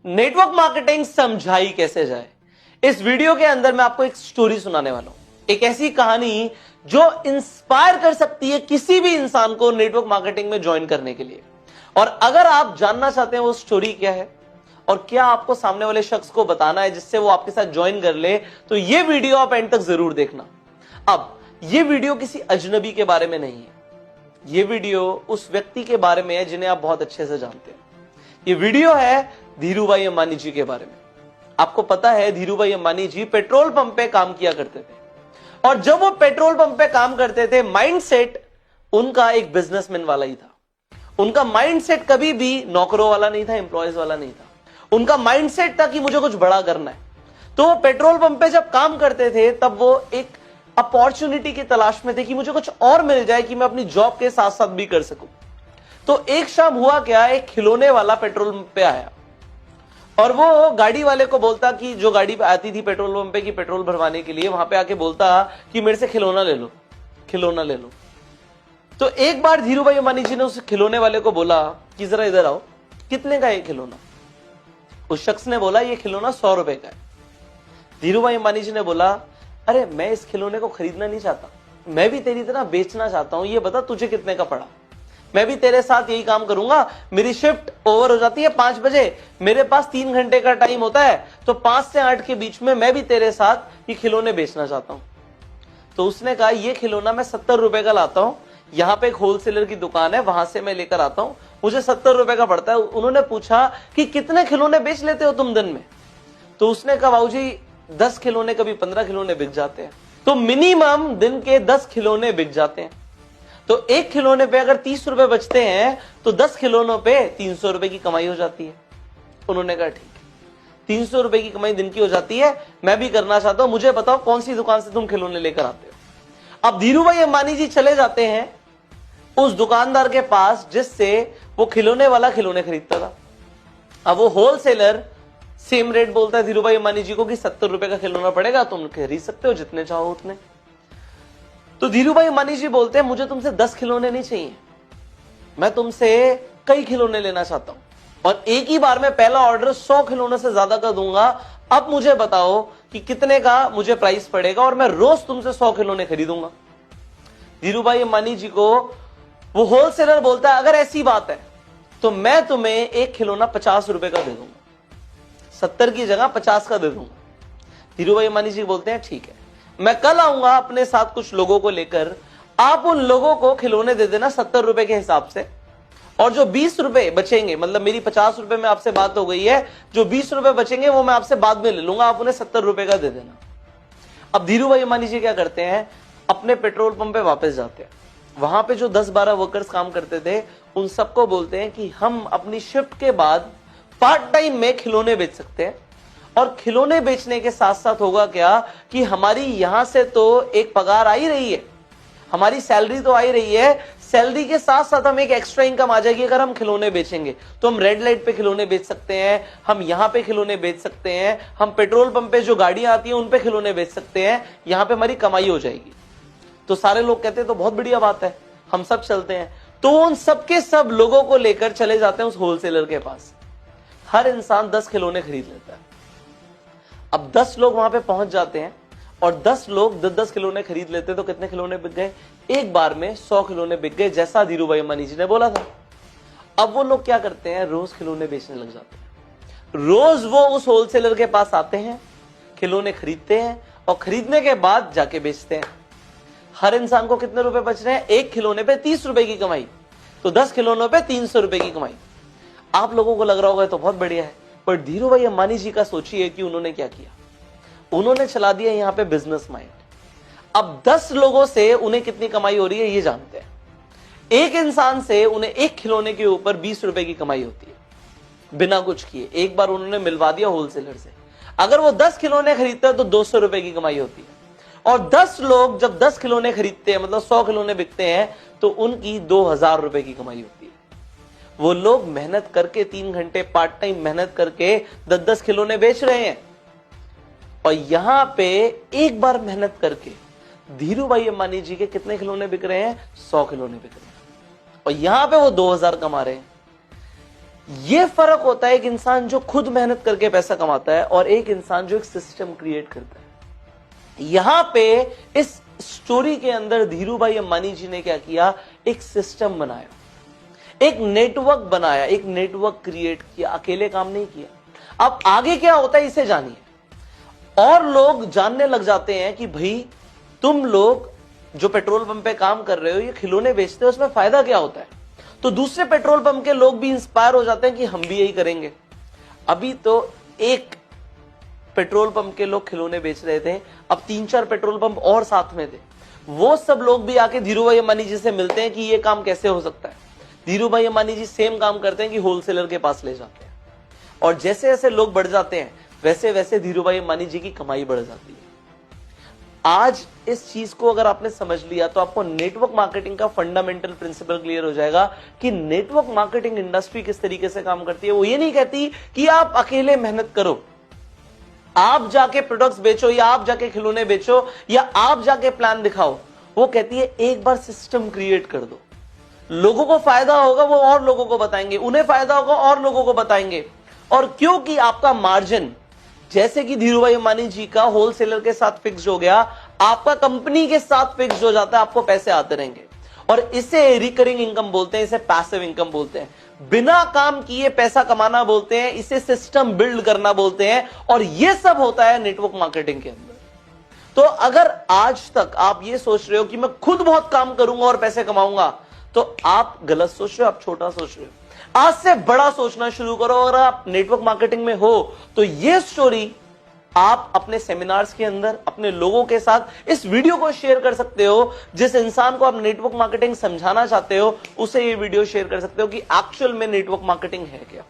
Network marketing समझाई कैसे जाए। इस वीडियो के अंदर मैं आपको एक स्टोरी सुनाने वाला हूं, एक ऐसी कहानी जो इंस्पायर कर सकती है किसी भी इंसान को नेटवर्क मार्केटिंग में ज्वाइन करने के लिए। और अगर आप जानना चाहते हैं वो स्टोरी क्या है और क्या आपको सामने वाले शख्स को बताना है जिससे वो आपके साथ ज्वाइन कर ले, तो ये वीडियो आप एंड तक जरूर देखना। अब ये वीडियो किसी अजनबी के बारे में नहीं है, ये वीडियो उस व्यक्ति के बारे में है जिन्हें आप बहुत अच्छे से जानते हैं। ये वीडियो है धीरूभाई अंबानी जी के बारे में। आपको पता है धीरूभाई अंबानी जी पेट्रोल पंप पे काम किया करते थे, और जब वो पेट्रोल पंप पे काम करते थे माइंडसेट उनका एक बिजनेसमैन वाला ही था। उनका माइंडसेट कभी भी नौकरों वाला नहीं था, एम्प्लॉयज वाला नहीं था। उनका माइंडसेट था कि मुझे कुछ बड़ा करना है। तो वो पेट्रोल पंप पे जब काम करते थे तब वो एक अपॉर्चुनिटी की तलाश में थे कि मुझे कुछ और मिल जाए कि मैं अपनी जॉब के साथ साथ भी कर सकूं। तो एक शाम हुआ क्या, एक खिलौने वाला पेट्रोल पंप पे आया और वो गाड़ी वाले को बोलता कि जो गाड़ी पे आती थी पेट्रोल पंप पे की पेट्रोल भरवाने के लिए, वहां पे आके बोलता कि मेरे से खिलौना ले लो, खिलौना ले लो। तो एक बार धीरूभाई अंबानी जी ने उस खिलौने वाले को बोला कि जरा इधर आओ, कितने का है खिलौना? उस शख्स ने बोला ये खिलौना 100 रुपए का है। धीरूभाई अंबानी जी ने बोला अरे मैं इस खिलौने को खरीदना नहीं चाहता, मैं भी तेरी तरह बेचना चाहता हूं, ये बता तुझे कितने का पड़ा? मैं भी तेरे साथ यही काम करूंगा। मेरी शिफ्ट ओवर हो जाती है 5 बजे, मेरे पास 3 घंटे का टाइम होता है, तो 5 से 8 के बीच में मैं भी तेरे साथ ये खिलौने बेचना चाहता हूं। तो उसने कहा ये खिलौना मैं 70 रुपए का लाता हूं, यहां पे एक होलसेलर की दुकान है, वहां से मैं लेकर आता हूं, मुझे 70 रुपए का पड़ता है। उन्होंने पूछा कि कितने खिलौने बेच लेते हो तुम दिन में? तो उसने कहा बाबूजी 10 खिलौने, कभी 15 खिलौने बिक जाते हैं। तो मिनिमम दिन के 10 खिलौने बिक जाते हैं। तो एक खिलौने पे अगर 30 रुपए बचते हैं तो 10 खिलौनों पे 300 रुपए की कमाई हो जाती है। उन्होंने कहा ठीक है, 300 रुपए की कमाई दिन की हो जाती है, मैं भी करना चाहता हूं, मुझे बताओ कौन सी दुकान से तुम खिलौने लेकर आते हो। अब धीरूभाई अंबानी जी चले जाते हैं उस दुकानदार के पास जिससे वो खिलौने वाला खिलौने खरीदता था। अब वो होलसेलर सेम रेट बोलता है धीरूभाई अंबानी जी को कि 70 रुपए का खिलौना पड़ेगा, तुम खरीद सकते हो जितने चाहो उतने। तो धीरूभाई अंबानी जी बोलते हैं मुझे तुमसे 10 खिलौने नहीं चाहिए, मैं तुमसे कई खिलौने लेना चाहता हूं और एक ही बार में पहला ऑर्डर 100 खिलौने से ज्यादा का दूंगा। अब मुझे बताओ कि कितने का मुझे प्राइस पड़ेगा और मैं रोज तुमसे 100 खिलौने खरीदूंगा। धीरूभाई अंबानी जी को वो होलसेलर बोलता है अगर ऐसी बात है तो मैं तुम्हें एक खिलौना 50 रुपए का दे दूंगा, 70 की जगह 50 का दे दूंगा। धीरूभाई अंबानी जी बोलते हैं ठीक है, मैं कल आऊंगा अपने साथ कुछ लोगों को लेकर, आप उन लोगों को खिलौने दे देना 70 रुपए के हिसाब से, और जो 20 रुपए बचेंगे, मतलब मेरी 50 रुपए में आपसे बात हो गई है, जो 20 रुपए बचेंगे वो मैं आपसे बाद में ले लूंगा, आप उन्हें 70 रुपए का दे देना। अब धीरूभाई अंबानी जी क्या करते हैं, अपने पेट्रोल पंप पे वापस जाते हैं। वहां पे जो 10-12 वर्कर्स काम करते थे उन सबको बोलते हैं कि हम अपनी शिफ्ट के बाद पार्ट टाइम में खिलौने बेच सकते हैं, और खिलौने बेचने के साथ साथ होगा क्या कि हमारी यहां से तो एक पगार आ ही रही है, हमारी सैलरी तो आ ही रही है, सैलरी के साथ साथ हम एक एक्स्ट्रा इनकम आ जाएगी अगर हम खिलौने बेचेंगे। तो हम रेड लाइट पे खिलौने बेच सकते हैं, हम यहां पे खिलौने बेच सकते हैं, हम पेट्रोल पंप पे जो गाड़ियां आती हैं उन पे खिलौने बेच सकते हैं, यहां पे हमारी कमाई हो जाएगी। तो सारे लोग कहते हैं तो बहुत बढ़िया बात है, हम सब चलते हैं। तो उन सबके सब लोगों को लेकर चले जाते हैं उस होलसेलर के पास। हर इंसान 10 खिलौने खरीद लेता है। अब 10 लोग वहां पे पहुंच जाते हैं और 10 लोग 10-10 खिलौने खरीद लेते, तो कितने खिलौने बिक गए? एक बार में 100 खिलौने बिक गए, जैसा धीरूभाई अंबानी जी ने बोला था। अब वो लोग क्या करते हैं, रोज खिलौने बेचने लग जाते हैं। रोज वो उस होलसेलर के पास आते हैं, खिलौने खरीदते हैं और खरीदने के बाद जाके बेचते हैं। हर इंसान को कितने रुपए बच रहे हैं? एक खिलौने पे 30 रुपए की कमाई, तो 10 खिलौनों पे 300 रुपए की कमाई। आप लोगों को लग रहा होगा तो बहुत बढ़िया है, पर धीरूभाई अंबानी जी का सोचिए कि उन्होंने क्या किया। उन्होंने चला दिया यहां पे बिजनेस माइंड। अब 10 लोगों से उन्हें कितनी कमाई हो रही है ये जानते हैं। एक इंसान से उन्हें एक खिलौने के ऊपर 20 रुपए की कमाई होती है बिना कुछ किए। एक बार उन्होंने मिलवा दिया होलसेलर से, अगर वो 10 खिलौने खरीदता है तो 200 रुपए की कमाई होती है। और 10 लोग जब 10 खिलौने खरीदते हैं, मतलब 100 खिलौने बिकते हैं, तो उनकी 2000 रुपए की कमाई होती है। वो लोग मेहनत करके 3 घंटे पार्ट टाइम मेहनत करके 10-10 खिलौने बेच रहे हैं, और यहां पे एक बार मेहनत करके धीरूभाई अंबानी जी के कितने खिलौने बिक रहे हैं? 100 खिलौने बिक रहे हैं, और यहां पे वो 2000 कमा रहे हैं। ये फर्क होता है एक इंसान जो खुद मेहनत करके पैसा कमाता है और एक इंसान जो एक सिस्टम क्रिएट करता है। यहां पे इस स्टोरी के अंदर धीरू भाई अंबानी जी ने क्या किया, एक सिस्टम बनाया, एक नेटवर्क बनाया, एक नेटवर्क क्रिएट किया, अकेले काम नहीं किया। अब आगे क्या होता है इसे जानिए। और लोग जानने लग जाते हैं कि भाई तुम लोग जो पेट्रोल पंप पे काम कर रहे हो, ये खिलौने बेचते हो, उसमें फायदा क्या होता है। तो दूसरे पेट्रोल पंप के लोग भी इंस्पायर हो जाते हैं कि हम भी यही करेंगे। अभी तो एक पेट्रोल पंप के लोग खिलौने बेच रहे थे, अब 3-4 पेट्रोल पंप और साथ में थे। वो सब लोग भी आके धीरू भाई अंबानी जी से मिलते हैं कि ये काम कैसे हो सकता है। धीरू भाई अंबानी जी सेम काम करते हैं कि होलसेलर के पास ले जाते हैं, और जैसे जैसे लोग बढ़ जाते हैं वैसे वैसे धीरू भाई अंबानी जी की कमाई बढ़ जाती है। आज इस चीज को अगर आपने समझ लिया तो आपको नेटवर्क मार्केटिंग का फंडामेंटल प्रिंसिपल क्लियर हो जाएगा कि नेटवर्क मार्केटिंग इंडस्ट्री किस तरीके से काम करती है। वो ये नहीं कहती कि आप अकेले मेहनत करो, आप जाके प्रोडक्ट्स बेचो, या आप जाके खिलौने बेचो, या आप जाके प्लान दिखाओ। वो कहती है एक बार सिस्टम क्रिएट कर दो, लोगों को फायदा होगा वो और लोगों को बताएंगे, उन्हें फायदा होगा और लोगों को बताएंगे। और क्योंकि आपका मार्जिन जैसे कि धीरू भाई अंबानी जी का होलसेलर के साथ फिक्स हो गया, आपका कंपनी के साथ फिक्स हो जाता है, आपको पैसे आते रहेंगे। और इसे रिकरिंग इनकम बोलते हैं, इसे पैसिव इनकम बोलते हैं, बिना काम किए पैसा कमाना बोलते हैं, इसे सिस्टम बिल्ड करना बोलते हैं। और यह सब होता है नेटवर्क मार्केटिंग के अंदर। तो अगर आज तक आप ये सोच रहे हो कि मैं खुद बहुत काम करूंगा और पैसे कमाऊंगा, तो आप गलत सोच रहे हो, आप छोटा सोच रहे हो। आज से बड़ा सोचना शुरू करो। अगर आप नेटवर्क मार्केटिंग में हो तो ये स्टोरी आप अपने सेमिनार्स के अंदर अपने लोगों के साथ इस वीडियो को शेयर कर सकते हो। जिस इंसान को आप नेटवर्क मार्केटिंग समझाना चाहते हो उसे ये वीडियो शेयर कर सकते हो कि एक्चुअल में नेटवर्क मार्केटिंग है क्या।